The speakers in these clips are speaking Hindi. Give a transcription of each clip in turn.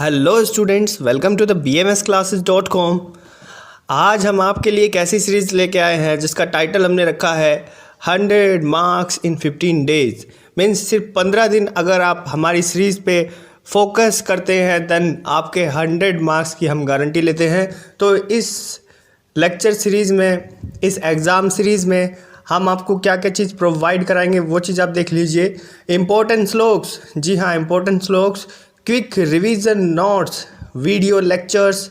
Hello students, welcome to the bmsclasses.com। आज हम आपके लिए एक ऐसी सीरीज़ लेके आए हैं जिसका टाइटल हमने रखा है 100 मार्क्स इन 15 डेज। मीन्स सिर्फ 15 दिन अगर आप हमारी सीरीज़ पे फोकस करते हैं देन आपके 100 मार्क्स की हम गारंटी लेते हैं। तो इस लेक्चर सीरीज़ में, इस एग्ज़ाम सीरीज़ में हम आपको क्या क्या चीज़ प्रोवाइड कराएंगे वो चीज़ आप देख लीजिए। इम्पोर्टेंट स्लोक्स, जी हाँ, important shlokas, quick revision notes, video lectures,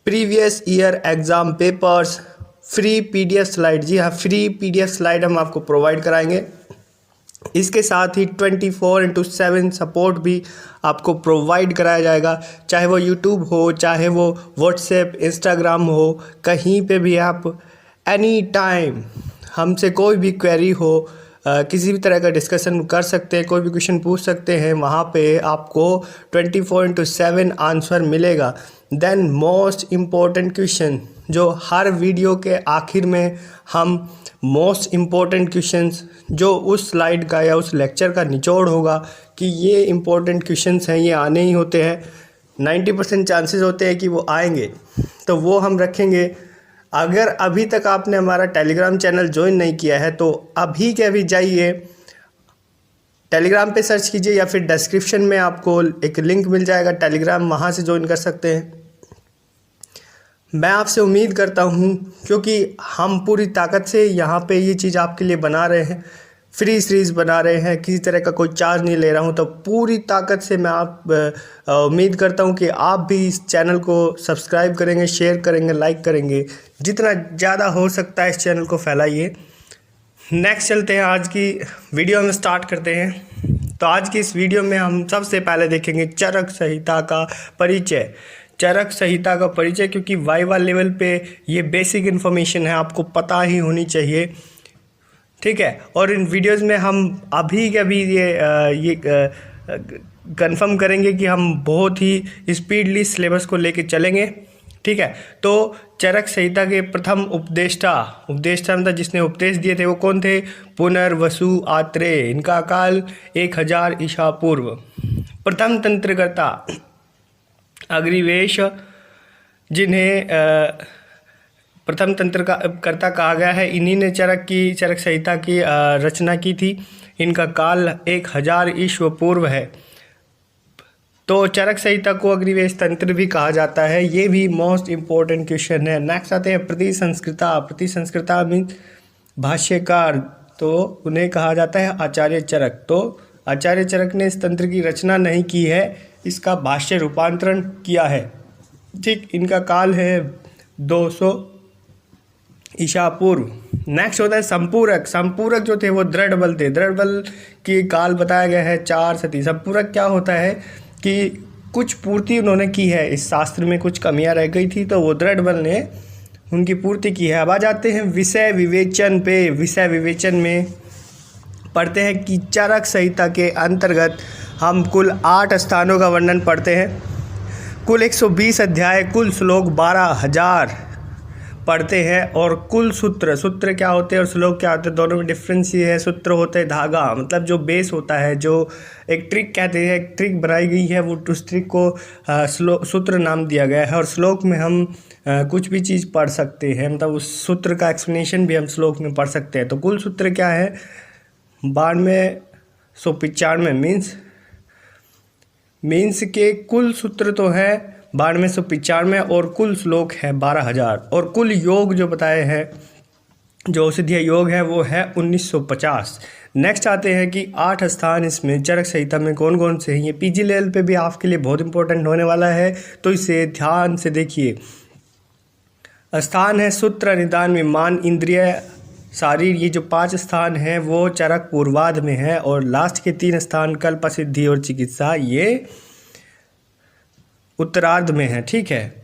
previous year exam papers, free PDF slide, जी हाँ, फ्री पीडीएफ स्लाइड हम आपको प्रोवाइड कराएंगे। इसके साथ ही 24/7 सपोर्ट भी आपको प्रोवाइड कराया जाएगा, चाहे वो यूट्यूब हो, चाहे वो व्हाट्सएप, इंस्टाग्राम हो, कहीं पे भी आप एनी टाइम हमसे कोई भी क्वेरी हो, किसी भी तरह का डिस्कशन कर सकते हैं, कोई भी क्वेश्चन पूछ सकते हैं, वहाँ पे आपको 24/7 आंसर मिलेगा। देन मोस्ट इम्पॉर्टेंट क्वेश्चन, जो हर वीडियो के आखिर में हम मोस्ट इम्पॉर्टेंट क्वेश्चंस जो उस स्लाइड का या उस लेक्चर का निचोड़ होगा कि ये इम्पॉर्टेंट क्वेश्चंस हैं, ये आने ही होते हैं, 90% चांसेस होते हैं कि वो आएंगे, तो वो हम रखेंगे। अगर अभी तक आपने हमारा टेलीग्राम चैनल ज्वाइन नहीं किया है तो अभी के अभी जाइए, टेलीग्राम पे सर्च कीजिए या फिर डिस्क्रिप्शन में आपको एक लिंक मिल जाएगा टेलीग्राम, वहाँ से ज्वाइन कर सकते हैं। मैं आपसे उम्मीद करता हूँ, क्योंकि हम पूरी ताकत से यहाँ पे ये चीज़ आपके लिए बना रहे हैं, फ्री सीरीज़ बना रहे हैं, किसी तरह का कोई चार्ज नहीं ले रहा हूँ, तो पूरी ताकत से मैं उम्मीद करता हूँ कि आप भी इस चैनल को सब्सक्राइब करेंगे, शेयर करेंगे, लाइक करेंगे, जितना ज़्यादा हो सकता है इस चैनल को फैलाइए। नेक्स्ट चलते हैं, आज की वीडियो हम स्टार्ट करते हैं। तो आज की इस वीडियो में हम सबसे पहले देखेंगे चरक संहिता का परिचय। चरक संहिता का परिचय, क्योंकि वाइवा लेवल पे ये बेसिक इन्फॉर्मेशन है, आपको पता ही होनी चाहिए, ठीक है। और इन वीडियोस में हम अभी के अभी ये कंफर्म करेंगे कि हम बहुत ही स्पीडली सिलेबस को लेके चलेंगे, ठीक है। तो चरक संहिता के प्रथम उपदेष्टा मतलब जिसने उपदेश दिए थे वो कौन थे? पुनर्वसु आत्रेय। इनका काल 1000 ईसा पूर्व। प्रथम तंत्रकर्ता अग्निवेश, जिन्हें प्रथम तंत्रकर्ता कहा गया है, इन्हीं ने चरक संहिता की रचना की थी। इनका काल 1000 ईसा पूर्व है। तो चरक संहिता को अग्निवेश तंत्र भी कहा जाता है, ये भी मोस्ट इम्पोर्टेंट क्वेश्चन है। नेक्स्ट आते हैं प्रतिसंस्कृता मीन्स भाष्यकार, तो उन्हें कहा जाता है आचार्य चरक। तो आचार्य चरक ने इस तंत्र की रचना नहीं की है, इसका भाष्य रूपांतरण किया है, ठीक। इनका काल है 200 ईसा पूर्व। नेक्स्ट होता है संपूरक जो थे वो दृढ़ बल थे। दृढ़ बल की काल बताया गया है 4 सदी। संपूरक क्या होता है कि कुछ पूर्ति उन्होंने की है, इस शास्त्र में कुछ कमियां रह गई थी तो वो दृढ़ बल ने उनकी पूर्ति की है। अब आ जाते हैं विषय विवेचन पे। विषय विवेचन में पढ़ते हैं कि चरक संहिता के अंतर्गत हम कुल 8 स्थानों का वर्णन पढ़ते हैं, कुल 120 अध्याय, कुल श्लोक 12,000 पढ़ते हैं, और कुल सूत्र क्या होते हैं और श्लोक क्या होते हैं, दोनों में डिफरेंस ये है। सूत्र होते हैं धागा, मतलब जो बेस होता है, जो एक ट्रिक कहते हैं, एक ट्रिक बनाई गई है, वो उस ट्रिक को सूत्र नाम दिया गया है। और श्लोक में हम कुछ भी चीज़ पढ़ सकते हैं, मतलब उस सूत्र का एक्सप्लेनेशन भी हम श्लोक में पढ़ सकते हैं। तो कुल सूत्र क्या है? 9295 मीन्स के कुल सूत्र तो है 9295 और कुल श्लोक है 12,000, और कुल योग जो बताए हैं, जो औषधीय योग है वो है 1950। नेक्स्ट आते हैं कि 8 स्थान इसमें चरक संहिता में कौन कौन से हैं। ये पीजी लेवल पे भी आपके लिए बहुत इंपॉर्टेंट होने वाला है, तो इसे ध्यान से देखिए। स्थान है सूत्र, निदान, विमान, इंद्रिय, शारीर। ये जो 5 स्थान हैं वो चरक पूर्वार्ध में है, और लास्ट के 3 स्थान कल्प, सिद्धि और चिकित्सा, ये उत्तरार्ध में है, ठीक है।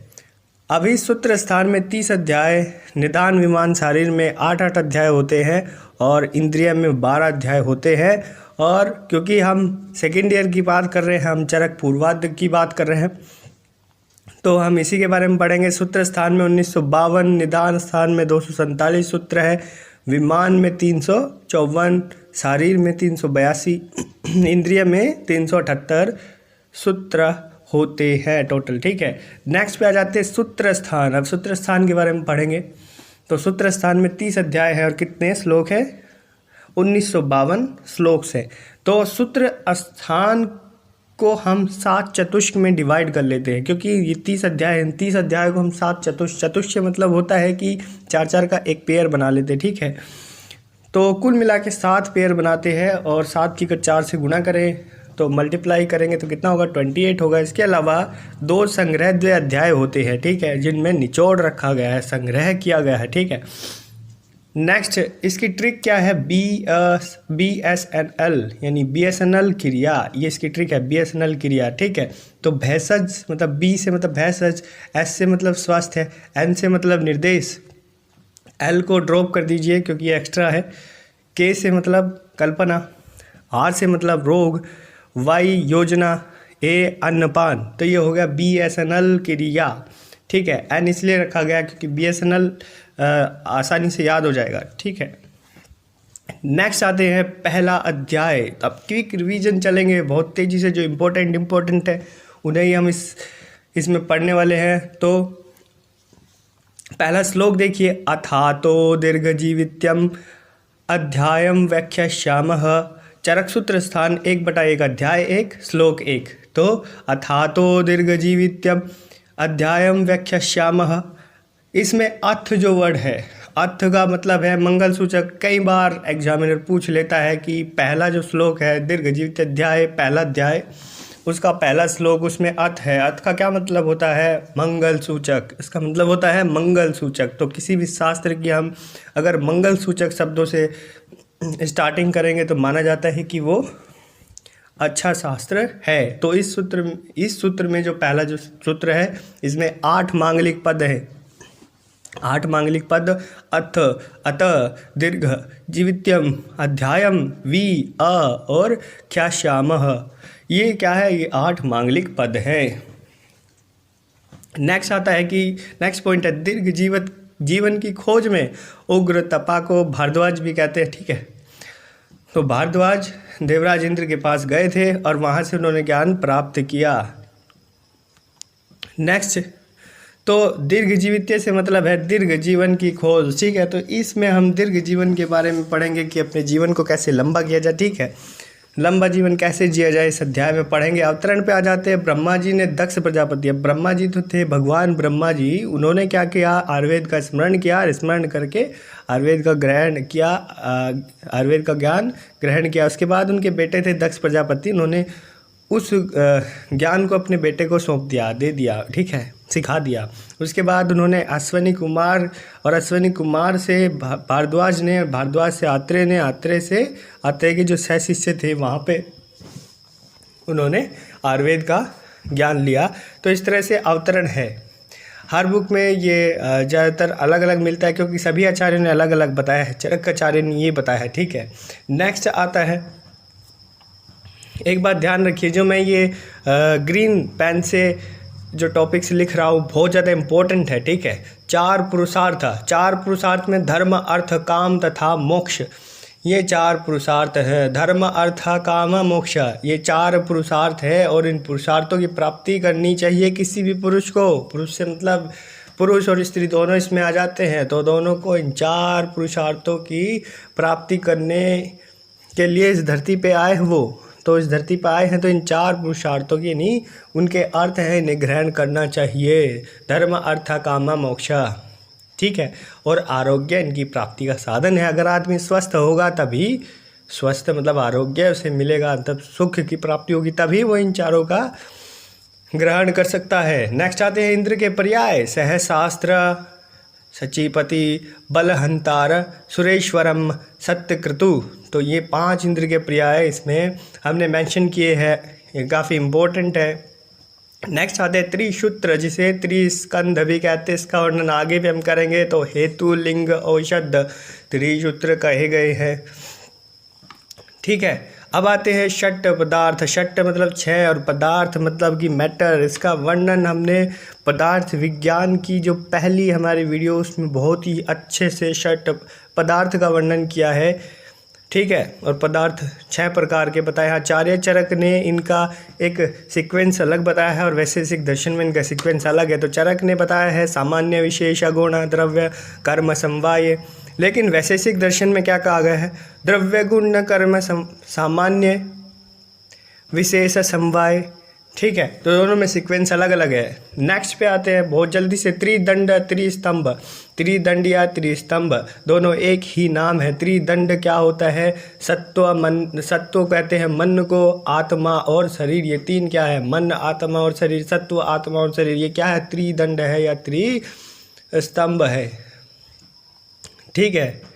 अभी सूत्र स्थान में 30 अध्याय, निदान, विमान, शारीर में 8-8 अध्याय होते हैं, और इंद्रिय में 12 अध्याय होते हैं। और क्योंकि हम सेकेंड ईयर की बात कर रहे हैं, हम चरक पूर्वार्ध की बात कर रहे हैं, तो हम इसी के बारे में पढ़ेंगे। सूत्र स्थान में 1952, निदान स्थान में 247 सूत्र है, विमान में 354, शारीर में 382, इंद्रिय में 378 सूत्र होते हैं टोटल। ठीक है, नेक्स्ट पे आ जाते हैं सूत्र स्थान। अब सूत्र स्थान के बारे में पढ़ेंगे। तो सूत्र स्थान में 30 अध्याय है और कितने श्लोक है? 1952 श्लोक से। तो सूत्र स्थान को हम 7 चतुष्क में डिवाइड कर लेते हैं, क्योंकि ये 30 अध्याय हैं। 30 अध्याय को हम 7 चतुष्क मतलब होता है कि 4-4 का एक पेयर बना लेते हैं। ठीक है, तो कुल मिला के 7 पेयर बनाते हैं और 7 की 4 से गुणा करें तो मल्टीप्लाई करेंगे तो कितना होगा? 28 होगा। इसके अलावा 2 संग्रह अध्याय होते हैं, ठीक है, जिनमें निचोड़ रखा गया है, संग्रह किया गया है। ठीक है, नेक्स्ट इसकी ट्रिक क्या है? BSNL यानी BSNL क्रिया, ये इसकी ट्रिक है, BSNL क्रिया। ठीक है, तो भेषज मतलब B से मतलब भेषज, S से मतलब स्वास्थ्य, N से मतलब निर्देश, L को ड्रॉप कर दीजिए क्योंकि ये एक्स्ट्रा है, K से मतलब कल्पना, R से मतलब रोग, Y योजना, A अन्नपान। तो ये हो गया BSNL क्रिया। ठीक है, N इसलिए रखा गया क्योंकि BSNL आसानी से याद हो जाएगा। ठीक है, नेक्स्ट आते हैं पहला अध्याय। अब क्विक रिवीजन चलेंगे बहुत तेज़ी से, जो इम्पोर्टेंट है उन्हें ही हम इसमें पढ़ने वाले हैं। तो पहला श्लोक देखिए, अथातो दीर्घजीवित्यम अध्यायम व्याख्यास्यामः। चरक सूत्र स्थान 1/1 अध्याय 1 श्लोक 1। तो अथातो दीर्घजीवित्यम अध्यायम व्याख्यास्यामः, इसमें अर्थ जो वर्ड है, अर्थ का मतलब है मंगल सूचक। कई बार एग्जामिनर पूछ लेता है कि पहला जो श्लोक है दीर्घजीवित अध्याय, पहला अध्याय, उसका पहला श्लोक, उसमें अर्थ है। अर्थ का क्या मतलब होता है? मंगल सूचक। इसका मतलब होता है मंगल सूचक। तो किसी भी शास्त्र की हम अगर मंगल सूचक शब्दों से स्टार्टिंग करेंगे तो माना जाता है कि वो अच्छा शास्त्र है। तो इस सूत्र में जो पहला जो सूत्र है, इसमें 8 मांगलिक पद है। 8 मांगलिक पद, अथ, अत, दीर्घ, जीवित्यम, अध्यायम, वी, अ और ख्यास्यामः। ये क्या है? ये 8 मांगलिक पद हैं। नेक्स्ट आता है कि नेक्स्ट पॉइंट है दीर्घ जीवन की खोज में उग्र तपा को भारद्वाज भी कहते हैं। ठीक है, तो भारद्वाज देवराज इंद्र के पास गए थे और वहाँ से उन्होंने ज्ञान प्राप्त किया। नेक्स्ट, तो दीर्घ जीवित्य से मतलब है दीर्घ जीवन की खोज। ठीक है, तो इसमें हम दीर्घ जीवन के बारे में पढ़ेंगे कि अपने जीवन को कैसे लंबा किया जाए। ठीक है, लंबा जीवन कैसे जिया जाए इस अध्याय में पढ़ेंगे। अवतरण पे आ जाते हैं। ब्रह्मा जी ने दक्ष प्रजापति, अब ब्रह्मा जी तो थे भगवान ब्रह्मा जी, उन्होंने क्या किया? आयुर्वेद का स्मरण किया और स्मरण करके आयुर्वेद का ग्रहण किया, आयुर्वेद का ज्ञान ग्रहण किया। उसके बाद उनके बेटे थे दक्ष प्रजापति, उन्होंने उस ज्ञान को अपने बेटे को सौंप दिया, दे दिया। ठीक है, सिखा दिया। उसके बाद उन्होंने अश्वनी कुमार और अश्वनी कुमार से भारद्वाज ने, भारद्वाज से आत्रेय ने, आत्रेय के जो 6 शिष्य थे वहाँ पे उन्होंने आयुर्वेद का ज्ञान लिया। तो इस तरह से अवतरण है। हर बुक में ये ज़्यादातर अलग अलग मिलता है क्योंकि सभी आचार्यों ने अलग अलग बताया है, चरक आचार्य ने ये बताया है। ठीक है, नेक्स्ट आता है, एक बात ध्यान रखिए, जो मैं ये ग्रीन पेन से जो टॉपिक्स लिख रहा हूँ बहुत ज़्यादा इम्पोर्टेंट है। ठीक है, 4 पुरुषार्थ, 4 पुरुषार्थ में धर्म, अर्थ, काम तथा मोक्ष, ये 4 पुरुषार्थ हैं। धर्म, अर्थ, काम, मोक्ष, ये 4 पुरुषार्थ है और इन पुरुषार्थों की प्राप्ति करनी चाहिए किसी भी पुरुष को। पुरुष से मतलब पुरुष और स्त्री दोनों इसमें आ जाते हैं। तो दोनों को इन 4 पुरुषार्थों की प्राप्ति करने के लिए इस धरती पे आए वो। तो इस धरती पर आए हैं तो इन 4 पुरुषार्थों की नहीं, उनके अर्थ है, इन्हें ग्रहण करना चाहिए। धर्म, अर्थ, काम, मोक्ष। ठीक है, और आरोग्य इनकी प्राप्ति का साधन है। अगर आदमी स्वस्थ होगा तभी, स्वस्थ मतलब आरोग्य उसे मिलेगा, तब सुख की प्राप्ति होगी, तभी वो इन 4 का ग्रहण कर सकता है। नेक्स्ट आते हैं इंद्र के पर्याय, सहस्रास्त्र, सचीपति, बलहंतार, सुरेश्वरम, सत्यक्रतु। तो ये 5 इंद्र के पर्याय इसमें हमने मेंशन किए हैं, ये काफ़ी इम्पोर्टेंट है। नेक्स्ट आते हैं त्रिसूत्र, जिसे त्रिस्कंध भी कहते हैं। इसका वर्णन आगे भी हम करेंगे। तो हेतु, लिंग, औषध, त्रिसूत्र कहे गए हैं। ठीक है, अब आते हैं षट पदार्थ। षट मतलब 6 और पदार्थ मतलब कि मैटर। इसका वर्णन हमने पदार्थ विज्ञान की जो पहली हमारी वीडियो उसमें बहुत ही अच्छे से षट पदार्थ का वर्णन किया है। ठीक है। और पदार्थ 6 प्रकार के बताए हैं। आचार्य चरक ने इनका एक सीक्वेंस अलग बताया है और वैशेषिक दर्शन में इनका सीक्वेंस अलग है। तो चरक ने बताया है सामान्य, विशेष, अगुण, द्रव्य, कर्म, समवाय। लेकिन वैशेषिक दर्शन में क्या कहा गया है? द्रव्य, गुण, कर्म, सामान्य, विशेष, समवाय। ठीक है, तो दोनों में सीक्वेंस अलग अलग है। नेक्स्ट पे आते हैं बहुत जल्दी से। त्रिदंड, त्रिस्तंभ। त्रिदंड या त्रिस्तंभ दोनों एक ही नाम है। त्रिदंड क्या होता है? सत्व, मन। सत्व कहते हैं मन को, आत्मा और शरीर। ये तीन क्या है? मन, आत्मा और शरीर। सत्व, आत्मा और शरीर, ये क्या है? त्रिदंड है या त्रिस्तंभ है। ठीक है।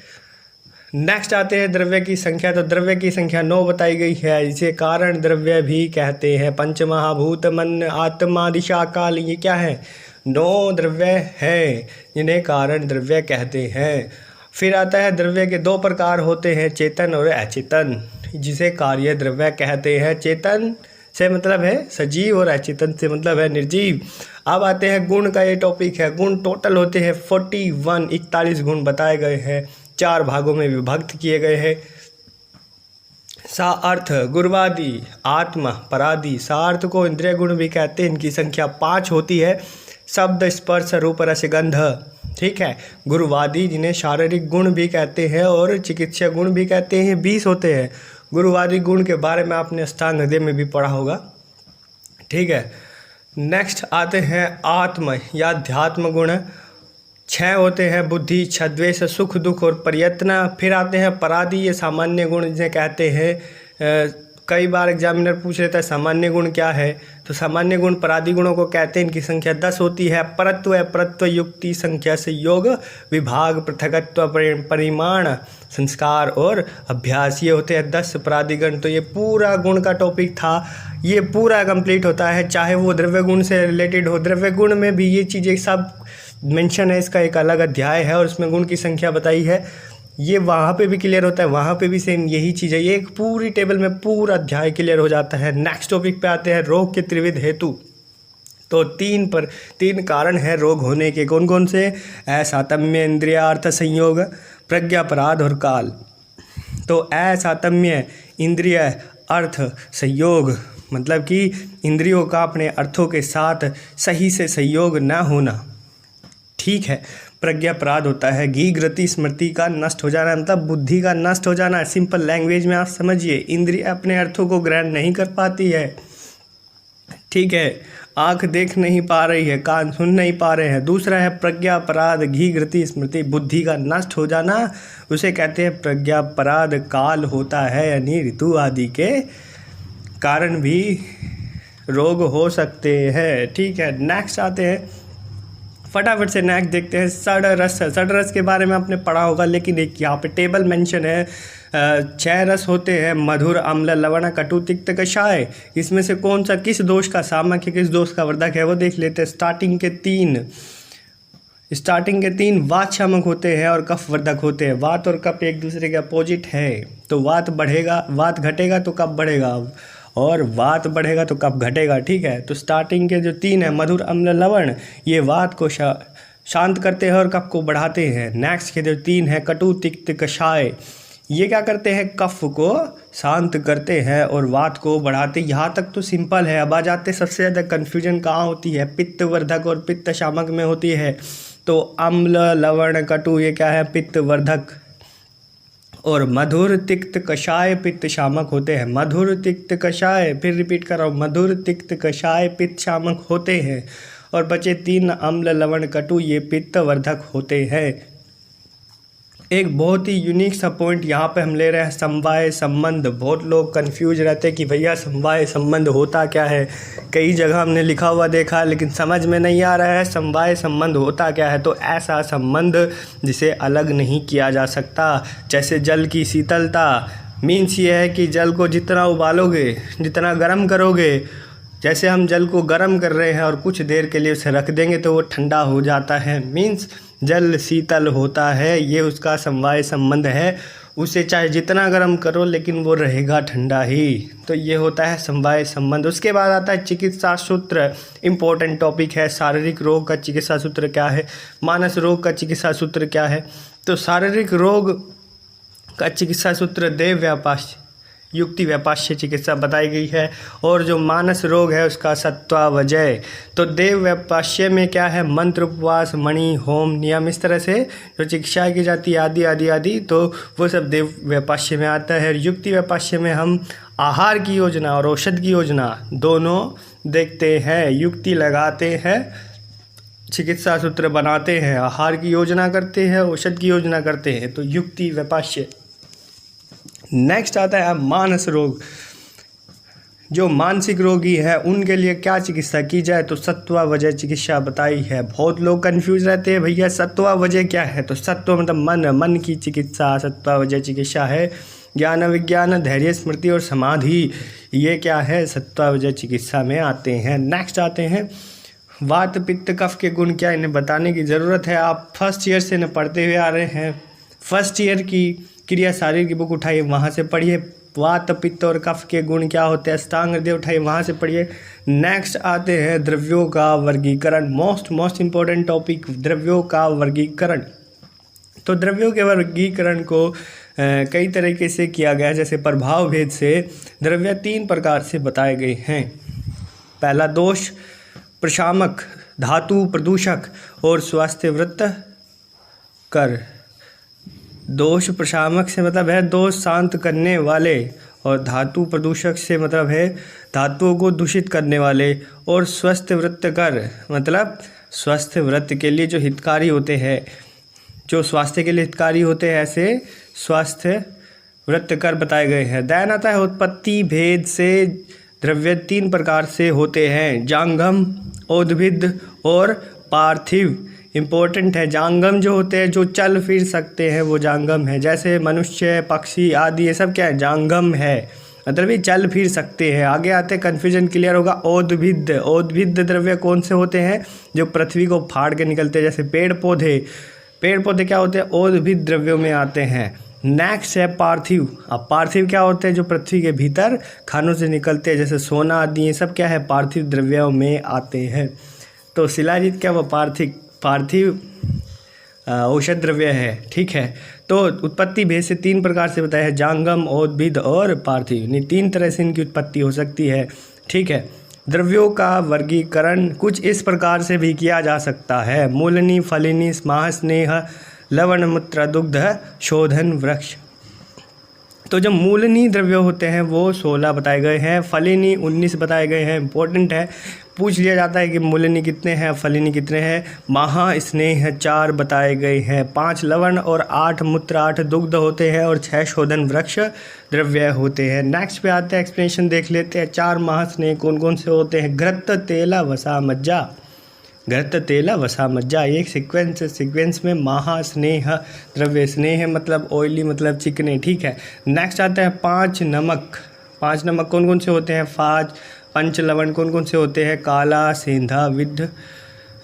नेक्स्ट आते हैं द्रव्य की संख्या। तो द्रव्य की संख्या 9 बताई गई है। इसे कारण द्रव्य भी कहते हैं। पंच महाभूत, मन, आत्मा, दिशा, काल, ये क्या है? 9 द्रव्य है जिन्हें कारण द्रव्य कहते हैं। फिर आता है द्रव्य के 2 प्रकार होते हैं, चेतन और अचेतन, जिसे कार्य द्रव्य कहते हैं। चेतन से मतलब है सजीव और अचेतन से मतलब है निर्जीव। अब आते हैं गुण का, ये टॉपिक है। गुण टोटल होते हैं 41 गुण बताए गए हैं, 4 भागों में विभक्त किए गए हैं। सा अर्थ, गुरुवादी, आत्मा, परादी। सा अर्थ को इंद्रिय गुण भी कहते हैं। इनकी संख्या 5 होती है। शब्द, स्पर्श, रूप, रस, गंध। ठीक है। गुरुवादी जिन्हें शारीरिक गुण भी कहते हैं और चिकित्सा गुण भी कहते हैं, 20 होते हैं। गुरुवादी गुण के बारे में आपने अष्टांग हृदय में भी पढ़ा होगा। ठीक है। नेक्स्ट आते हैं आत्म या अध्यात्म गुण। 6 होते हैं, बुद्धि, इच्छा, द्वेष, सुख, दुख और प्रयत्न। फिर आते हैं परादी, ये सामान्य गुण जिन्हें कहते हैं। कई बार एग्जामिनर पूछ लेता है सामान्य गुण क्या है, तो सामान्य गुण परादी गुणों को कहते हैं। इनकी संख्या 10 होती है। परत्व है, परत्व, युक्ति, संख्या, संयोग, विभाग, पृथकत्व, परिमाण, संस्कार और अभ्यास, ये होते हैं 10 परादिगण। तो ये पूरा गुण का टॉपिक था, ये पूरा कंप्लीट होता है, चाहे वो द्रव्य गुण से रिलेटेड हो। द्रव्य गुण में भी ये चीज़ें सब मेंशन है, इसका एक अलग अध्याय है और उसमें गुण की संख्या बताई है। ये वहाँ पे भी क्लियर होता है, वहाँ पे भी सेम यही चीज़ है। ये एक पूरी टेबल में पूरा अध्याय क्लियर हो जाता है। नेक्स्ट टॉपिक पे आते हैं रोग के त्रिविध हेतु। तो 3 कारण हैं रोग होने के। कौन कौन से? असातम्य, इंद्रिय अर्थ संयोग, प्रज्ञापराध और काल। तो असातम्य, इंद्रिय अर्थ संयोग मतलब कि इंद्रियों का अपने अर्थों के साथ सही से संयोग न होना। ठीक है। प्रज्ञापराध होता है घी गति स्मृति का नष्ट हो जाना, मतलब बुद्धि का नष्ट हो जाना। सिंपल लैंग्वेज में आप समझिए, इंद्रिय अपने अर्थों को ग्रहण नहीं कर पाती है। ठीक है। आँख देख नहीं पा रही है, कान सुन नहीं पा रहे हैं। दूसरा है प्रज्ञापराध, घी गति स्मृति, बुद्धि का नष्ट हो जाना, उसे कहते हैं प्रज्ञापराध। काल होता है यानी ऋतु आदि के कारण भी रोग हो सकते हैं। ठीक है। नेक्स्ट आते हैं, फटाफट से नेक्स्ट देखते हैं षड्रस। षड्रस के बारे में आपने पढ़ा होगा, लेकिन एक यहाँ पे टेबल मेंशन है। 6 रस होते हैं, मधुर, अम्ल, लवण, कटु, तिक्त, कषाय। इसमें से कौन सा किस दोष का सामक है, किस दोष का वर्धक है, वो देख लेते हैं। स्टार्टिंग के तीन वात शामक होते हैं और कफ वर्धक होते हैं। वात और कफ एक दूसरे के अपोजिट है, तो वात बढ़ेगा, वात घटेगा तो कफ बढ़ेगा, और वात बढ़ेगा तो कफ घटेगा। ठीक है। तो स्टार्टिंग के जो 3 है, मधुर, अम्ल, लवण, ये वात को शांत करते हैं और कफ को बढ़ाते हैं। नेक्स्ट के जो 3 है, कटु, तिक्त, कषाय, ये क्या करते हैं? कफ को शांत करते हैं और वात को बढ़ाते। यहाँ तक तो सिंपल है। अब आ जाते सबसे ज़्यादा कन्फ्यूजन कहाँ होती है? पित्त वर्धक और पित्त शामक में होती है। तो अम्ल, लवण, कटु, ये क्या है? पित्त वर्धक। और मधुर, तिक्त, कषाय पित्त शामक होते हैं। मधुर, तिक्त, कषाय, फिर रिपीट कर रहा हूँ, मधुर, तिक्त, कषाय पित्त शामक होते हैं। और बचे 3 अम्ल, लवण, कटु, ये पित्त वर्धक होते हैं। एक बहुत ही यूनिक सा पॉइंट यहाँ पे हम ले रहे हैं, समवाय संबंध। बहुत लोग कंफ्यूज रहते हैं कि भैया समवाय संबंध होता क्या है। कई जगह हमने लिखा हुआ देखा, लेकिन समझ में नहीं आ रहा है समवाय संबंध होता क्या है। तो ऐसा संबंध जिसे अलग नहीं किया जा सकता, जैसे जल की शीतलता। मीन्स ये है कि जल को जितना उबालोगे, जितना गर्म करोगे, जैसे हम जल को गर्म कर रहे हैं और कुछ देर के लिए उसे रख देंगे तो वो ठंडा हो जाता है। मीन्स जल शीतल होता है, ये उसका समवाय संबंध है। उसे चाहे जितना गर्म करो लेकिन वो रहेगा ठंडा ही। तो ये होता है समवाय संबंध। उसके बाद आता है चिकित्सा सूत्र। इम्पोर्टेंट टॉपिक है। शारीरिक रोग का चिकित्सा सूत्र क्या है, मानस रोग का चिकित्सा सूत्र क्या है। तो शारीरिक रोग का चिकित्सा सूत्र देव व्यापाश्य युक्ति व्यापाश्य चिकित्सा बताई गई है। और जो मानस रोग है उसका सत्वावजय। तो देव व्यापाश्य में क्या है, मंत्र, उपवास, मणि, होम, नियम, इस तरह से जो चिकित्सा की जाती है आदि आदि आदि, तो वो सब देव व्यापाश्य में आता है। युक्ति व्यापाश्य में हम आहार की योजना और औषध की योजना दोनों देखते हैं। युक्ति लगाते हैं, चिकित्सा सूत्र बनाते हैं, आहार की योजना करते हैं, औषध की योजना करते हैं, तो युक्ति व्यापाश्य। नेक्स्ट आता है मानस रोग। जो मानसिक रोगी है उनके लिए क्या चिकित्सा की जाए, तो सत्वावजय चिकित्सा बताई है। बहुत लोग कंफ्यूज रहते हैं, भैया सत्वावजय क्या है, तो सत्व मतलब मन की चिकित्सा सत्वावजय चिकित्सा है। ज्ञान विज्ञान, धैर्य, स्मृति और समाधि, ये क्या है, सत्वावजय चिकित्सा में आते हैं। नेक्स्ट आते हैं वात पित्त कफ के गुण क्या, इन्हें बताने की ज़रूरत है। आप फर्स्ट ईयर से इन्हें पढ़ते हुए आ रहे हैं। फर्स्ट ईयर की क्रिया शारीर की बुक उठाइए, वहाँ से पढ़िए। वात पित्त और कफ के गुण क्या होते हैं, अष्टांग हृदय उठाइए, वहाँ से पढ़िए। नेक्स्ट आते हैं द्रव्यों का वर्गीकरण। मोस्ट इम्पोर्टेंट टॉपिक, द्रव्यों का वर्गीकरण। तो द्रव्यों के वर्गीकरण को कई तरीके से किया गया है। जैसे प्रभाव भेद से द्रव्य 3 प्रकार से बताए गए हैं। पहला दोष प्रशामक, धातु प्रदूषक और स्वास्थ्यवृत्त कर। दोष प्रशामक से मतलब है दोष शांत करने वाले, और धातु प्रदूषक से मतलब है धातुओं को दूषित करने वाले, और स्वस्थ वृत्त कर मतलब स्वस्थ वृत्त के लिए जो हितकारी होते हैं, जो स्वास्थ्य के लिए हितकारी होते हैं, ऐसे स्वास्थ्य वृत्त कर बताए गए हैं। दैन आता है उत्पत्ति भेद से द्रव्य 3 प्रकार से होते हैं, जांगम, औद्भिद और पार्थिव। इम्पोर्टेंट है, जांगम जो होते हैं जो चल फिर सकते हैं वो जांगम है। जैसे मनुष्य, पक्षी आदि, ये सब क्या है, जांगम है, मतलब ये चल फिर सकते हैं। आगे आते कन्फ्यूजन क्लियर होगा। औद्भिद, औद्भिद द्रव्य कौन से होते हैं, जो पृथ्वी को फाड़ के निकलते हैं। जैसे पेड़ पौधे क्या होते हैं, औद्भिद द्रव्यों में आते हैं। नेक्स्ट है पार्थिव। अब पार्थिव क्या होते हैं, जो पृथ्वी के भीतर खानों से निकलते हैं, जैसे सोना आदि, ये सब क्या है, पार्थिव द्रव्यों में आते हैं। तो शिलाजीत क्या, वो पार्थिव औषध द्रव्य है। ठीक है, तो उत्पत्ति भेद से 3 प्रकार से बताया है, जांगम, औद्भिद और पार्थिव। नहीं, 3 तरह से इनकी उत्पत्ति हो सकती है। ठीक है, द्रव्यों का वर्गीकरण कुछ इस प्रकार से भी किया जा सकता है, मूलनी, फलिनी, स्माह, स्नेह, लवण, मूत्र, दुग्ध, शोधन, वृक्ष। तो जो मूलनी द्रव्य होते हैं वो 16 बताए गए हैं, फलिनी 19 बताए गए हैं। इंपॉर्टेंट है, पूछ लिया जाता है कि मूलनी कितने हैं, फलिनी कितने हैं। महा, स्नेह 4 बताए गए हैं, 5 लवण और 8 मूत्र, 8 दुग्ध होते हैं और 6 शोधन वृक्ष द्रव्य होते हैं। नेक्स्ट पे आते हैं, एक्सप्लेनेशन देख लेते हैं। 4 महास्नेह कौन कौन से होते हैं, घृत, तेला, वसा, मज्जा। घृत, तेला, वसा, मज्जा, एक सीक्वेंस में महास्नेह द्रव्य। स्नेह मतलब ऑयली मतलब चिकने। ठीक है, नेक्स्ट आता है 5 नमक। 5 नमक कौन कौन से होते हैं, फाज। 5 लवण कौन कौन से होते हैं, काला, सेंधा, विद्ध,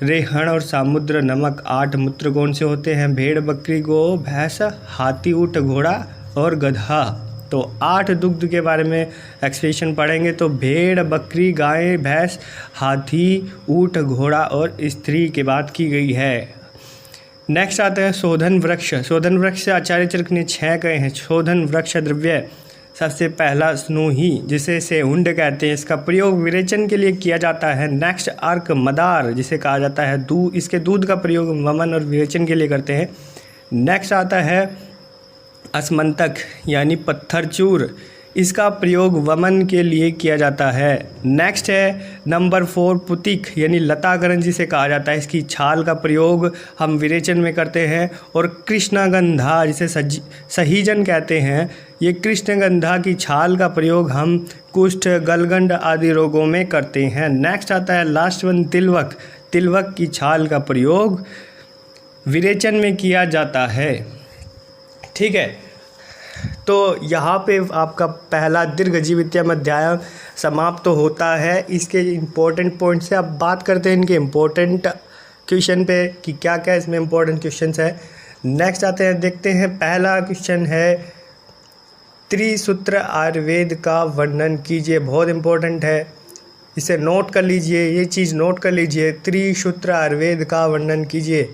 रेहण और सामुद्र नमक। 8 मूत्र कौन से होते हैं, भेड़, बकरी, गौ, भैंस, हाथी, ऊँट, घोड़ा और गधा। तो 8 दुग्ध के बारे में एक्सप्लेनेशन पढ़ेंगे। तो भेड़, बकरी, गाय, भैंस, हाथी, ऊँट, घोड़ा और स्त्री की बात की गई है। नेक्स्ट आता है शोधन वृक्ष। शोधन वृक्ष से आचार्य चरक ने 6 कहे हैं। शोधन वृक्ष द्रव्य सबसे पहला स्नूही, जिसे सेहुंड कहते हैं, इसका प्रयोग विरेचन के लिए किया जाता है। नेक्स्ट अर्क मदार, जिसे कहा जाता है दूध, इसके दूध का प्रयोग वमन और विरेचन के लिए करते हैं। नेक्स्ट आता है अस्मंतक यानी पत्थर चूर, इसका प्रयोग वमन के लिए किया जाता है। नेक्स्ट है नंबर 4 पुतिक यानी लताकरण, जिसे कहा जाता है, इसकी छाल का प्रयोग हम विरेचन में करते हैं। और कृष्णगंधा, जिसे सहीजन कहते हैं, ये कृष्णगंधा की छाल का प्रयोग हम कुष्ठ, गलगंड आदि रोगों में करते हैं। नेक्स्ट आता है लास्ट वन तिलवक। तिलवक की छाल का प्रयोग विरेचन में किया जाता है। ठीक है, तो यहाँ पे आपका पहला दीर्घजीवितम अध्याय समाप्त होता है। इसके इम्पोर्टेंट पॉइंट से अब बात करते हैं इनके इम्पोर्टेंट क्वेश्चन पे कि क्या क्या इसमें इम्पोर्टेंट क्वेश्चंस है। नेक्स्ट आते हैं, देखते हैं। पहला क्वेश्चन है त्रिसूत्र आयुर्वेद का वर्णन कीजिए। बहुत इम्पोर्टेंट है, इसे नोट कर लीजिए, ये चीज़ नोट कर लीजिए। त्रिसूत्र आयुर्वेद का वर्णन कीजिए,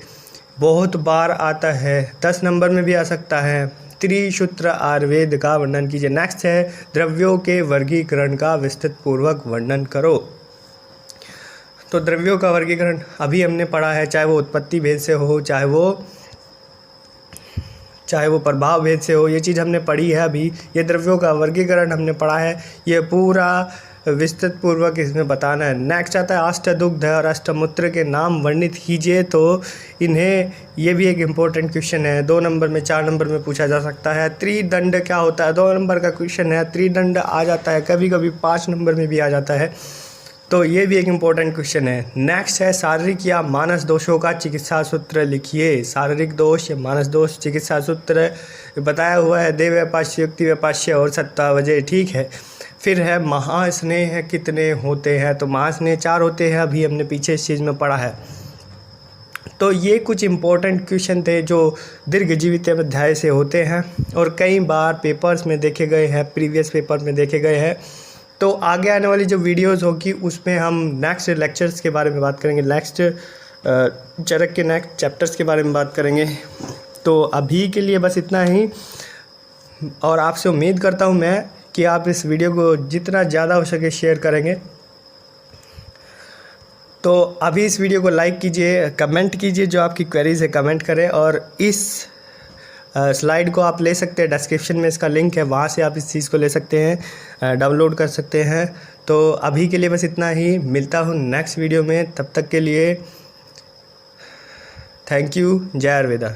बहुत बार आता है, 10 नंबर में भी आ सकता है। त्रिसूत्र आयुर्वेद का वर्णन कीजिए। नेक्स्ट है द्रव्यों के वर्गीकरण का विस्तृत पूर्वक वर्णन करो। तो द्रव्यों का वर्गीकरण अभी हमने पढ़ा है, चाहे वो उत्पत्ति भेद से हो, चाहे वो प्रभाव भेद से हो, ये चीज़ हमने पढ़ी है अभी। ये द्रव्यों का वर्गीकरण हमने पढ़ा है, ये पूरा विस्तृत पूर्वक इसमें बताना है। नेक्स्ट आता है अष्टदुग्ध और अष्टमूत्र के नाम वर्णित कीजिए। तो इन्हें ये भी एक इम्पोर्टेंट क्वेश्चन है, 2 नंबर में 4 नंबर में पूछा जा सकता है। त्रिदंड क्या होता है, 2 नंबर का क्वेश्चन है। त्रिदंड आ जाता है, कभी कभी 5 नंबर में भी आ जाता है, तो ये भी एक इम्पोर्टेंट क्वेश्चन है। नेक्स्ट है शारीरिक या मानस दोषों का चिकित्सा सूत्र लिखिए। शारीरिक दोष या मानस दोष चिकित्सा सूत्र बताया हुआ है, देव व्यापाश्य, युक्ति व्यापाश्य और सत्तावजय, ठीक है। फिर है महास्नेह कितने होते हैं, तो महास्नेह 4 होते हैं, अभी हमने पीछे इस चीज़ में पढ़ा है। तो ये कुछ इम्पोर्टेंट क्वेश्चन थे जो दीर्घ जीवित अध्याय से होते हैं और कई बार पेपर्स में देखे गए हैं, प्रीवियस पेपर में देखे गए हैं। तो आगे आने वाली जो वीडियोस होगी उसमें हम नेक्स्ट लेक्चर्स के बारे में बात करेंगे, नेक्स्ट चरक के नेक्स्ट चैप्टर्स के बारे में बात करेंगे। तो अभी के लिए बस इतना ही, और आपसे उम्मीद करता हूँ मैं कि आप इस वीडियो को जितना ज़्यादा हो सके शेयर करेंगे। तो अभी इस वीडियो को लाइक कीजिए, कमेंट कीजिए, जो आपकी क्वेरीज है कमेंट करें, और इस स्लाइड को आप ले सकते हैं, डिस्क्रिप्शन में इसका लिंक है, वहाँ से आप इस चीज़ को ले सकते हैं, डाउनलोड कर सकते हैं। तो अभी के लिए बस इतना ही, मिलता हूँ नेक्स्ट वीडियो में, तब तक के लिए थैंक यू। जय आयुर्वेदा।